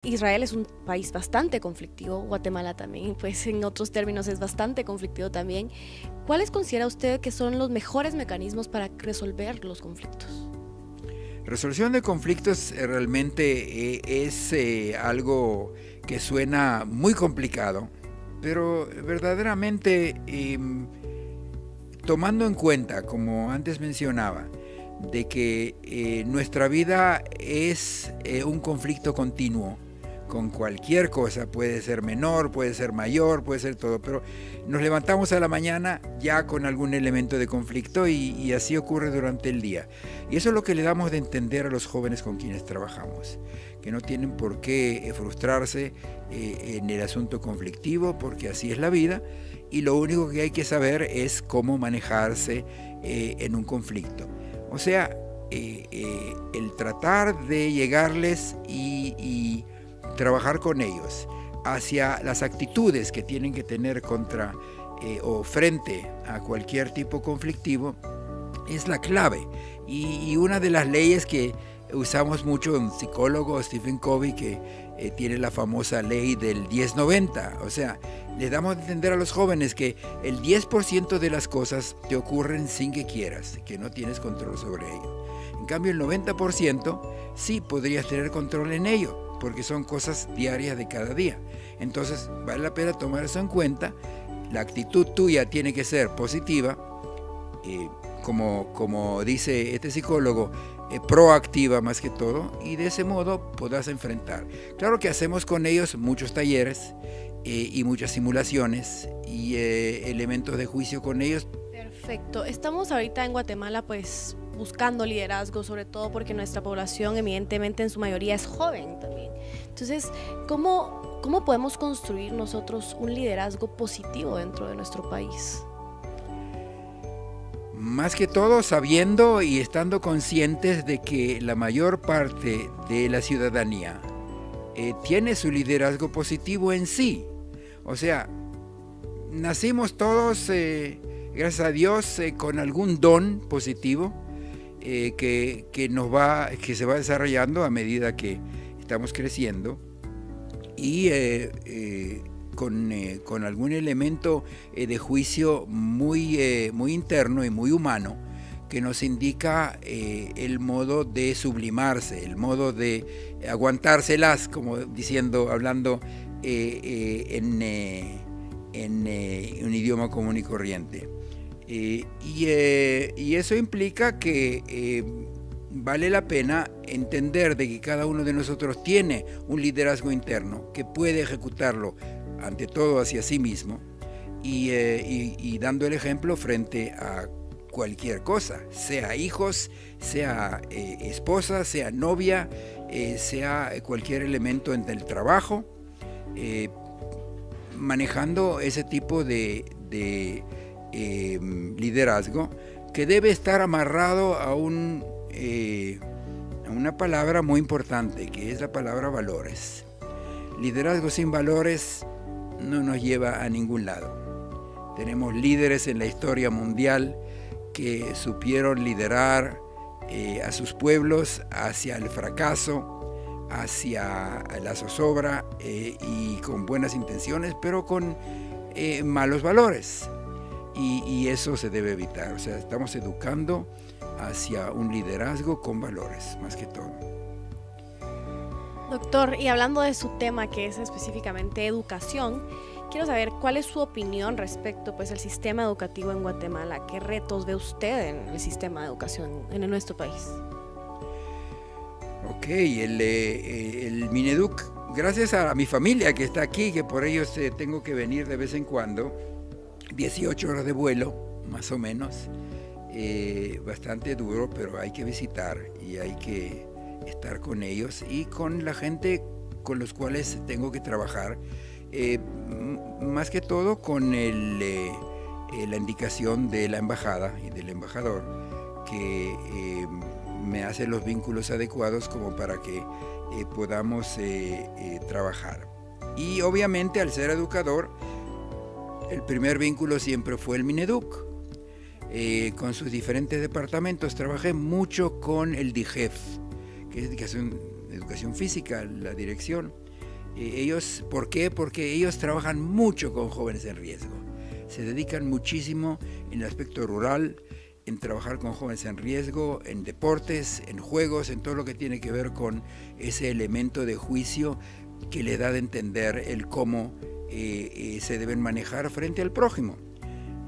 Israel es un país bastante conflictivo, Guatemala también, pues en otros términos es bastante conflictivo también. ¿Cuáles considera usted que son los mejores mecanismos para resolver los conflictos? Resolución de conflictos realmente es algo que suena muy complicado, pero verdaderamente tomando en cuenta, como antes mencionaba, de que nuestra vida es un conflicto continuo con cualquier cosa, puede ser menor, puede ser mayor, puede ser todo, pero nos levantamos a la mañana ya con algún elemento de conflicto y así ocurre durante el día. Y eso es lo que le damos de entender a los jóvenes con quienes trabajamos, que no tienen por qué frustrarse en el asunto conflictivo, porque así es la vida, y lo único que hay que saber es cómo manejarse en un conflicto. O sea, el tratar de llegarles y trabajar con ellos hacia las actitudes que tienen que tener contra o frente a cualquier tipo conflictivo es la clave. Y una de las leyes que usamos mucho un psicólogo, Stephen Covey, que tiene la famosa ley del 10-90. O sea, le damos a entender a los jóvenes que el 10% de las cosas te ocurren sin que quieras, que no tienes control sobre ello. En cambio, el 90% sí podrías tener control en ello, porque son cosas diarias de cada día. Entonces, vale la pena tomar eso en cuenta. La actitud tuya tiene que ser positiva, como dice este psicólogo, proactiva más que todo, y de ese modo podrás enfrentar. Claro que hacemos con ellos muchos talleres y muchas simulaciones y elementos de juicio con ellos. Perfecto. Estamos ahorita en Guatemala pues buscando liderazgo, sobre todo porque nuestra población evidentemente en su mayoría es joven también. Entonces, ¿cómo podemos construir nosotros un liderazgo positivo dentro de nuestro país? Más que todo sabiendo y estando conscientes de que la mayor parte de la ciudadanía tiene su liderazgo positivo en sí. O sea, nacimos todos, gracias a Dios, con algún don positivo que se va desarrollando a medida que estamos creciendo y con algún elemento de juicio muy interno y muy humano que nos indica el modo de sublimarse, el modo de aguantárselas, como hablando en un idioma común y corriente. Y eso implica que vale la pena entender de que cada uno de nosotros tiene un liderazgo interno que puede ejecutarlo ante todo hacia sí mismo y dando el ejemplo frente a cualquier cosa, sea hijos, sea esposa, sea novia, sea cualquier elemento en el trabajo, manejando ese tipo de liderazgo que debe estar amarrado a una palabra muy importante, que es la palabra valores. Liderazgo sin valores no nos lleva a ningún lado. Tenemos líderes en la historia mundial que supieron liderar a sus pueblos hacia el fracaso, hacia la zozobra y con buenas intenciones, pero con malos valores. Y eso se debe evitar. O sea, estamos educando hacia un liderazgo con valores, más que todo. Doctor, y hablando de su tema que es específicamente educación, quiero saber cuál es su opinión respecto pues al sistema educativo en Guatemala. ¿Qué retos ve usted en el sistema de educación en nuestro país? Ok, el Mineduc, gracias a mi familia que está aquí, que por ellos tengo que venir de vez en cuando, 18 horas de vuelo, más o menos, bastante duro, pero hay que visitar y hay que estar con ellos y con la gente con los cuales tengo que trabajar, más que todo con la indicación de la embajada y del embajador que me hace los vínculos adecuados como para que podamos trabajar. Y obviamente al ser educador, el primer vínculo siempre fue el Mineduc. Con sus diferentes departamentos trabajé mucho con el DIGEF, que es Educación Física, la dirección, ¿Por qué? Porque ellos trabajan mucho con jóvenes en riesgo. Se dedican muchísimo en el aspecto rural, en trabajar con jóvenes en riesgo, en deportes, en juegos, en todo lo que tiene que ver con ese elemento de juicio que les da de entender el cómo se deben manejar frente al prójimo.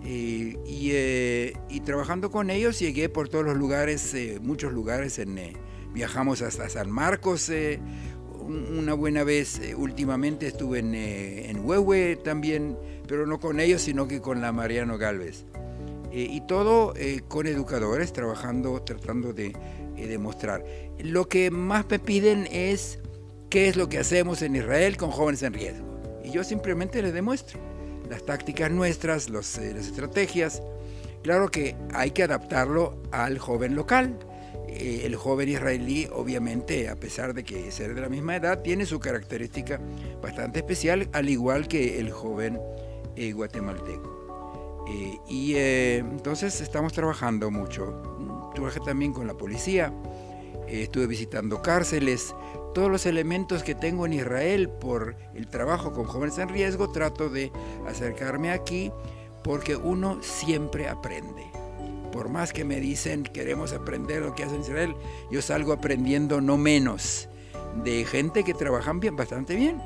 Y trabajando con ellos llegué por todos los lugares, muchos lugares, viajamos hasta San Marcos, una buena vez. Últimamente estuve en Huehue también, pero no con ellos, sino que con la Mariano Gálvez. Y todo con educadores, trabajando, tratando de demostrar. Lo que más me piden es qué es lo que hacemos en Israel con jóvenes en riesgo. Y yo simplemente les demuestro las tácticas nuestras, las estrategias. Claro que hay que adaptarlo al joven local. El joven israelí, obviamente, a pesar de que ser de la misma edad, tiene su característica bastante especial, al igual que el joven guatemalteco. Entonces estamos trabajando mucho. Trabajé también con la policía, estuve visitando cárceles. Todos los elementos que tengo en Israel por el trabajo con jóvenes en riesgo, trato de acercarme aquí, porque uno siempre aprende. Por más que me dicen queremos aprender lo que hacen en Israel, yo salgo aprendiendo no menos de gente que trabajan bien, bastante bien.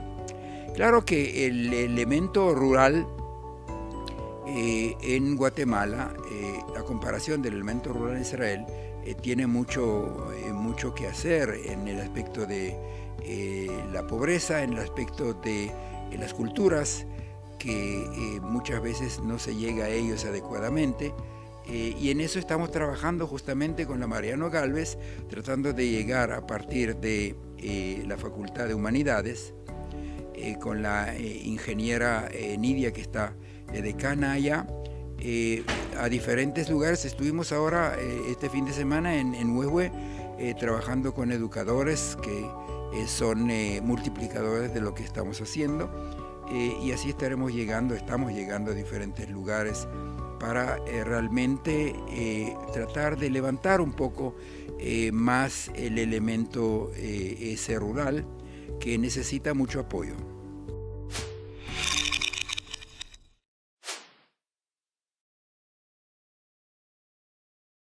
Claro que el elemento rural en Guatemala, a comparación del elemento rural en Israel, tiene mucho que hacer en el aspecto de la pobreza, en el aspecto de las culturas, que muchas veces no se llega a ellos adecuadamente. Y en eso estamos trabajando justamente con la Mariano Gálvez, tratando de llegar a partir de la Facultad de Humanidades, con la ingeniera Nidia, que está decana allá, a diferentes lugares. Estuvimos ahora este fin de semana en Huehue, trabajando con educadores que son multiplicadores de lo que estamos haciendo, y así estamos llegando a diferentes lugares para realmente tratar de levantar un poco más el elemento ese rural, que necesita mucho apoyo.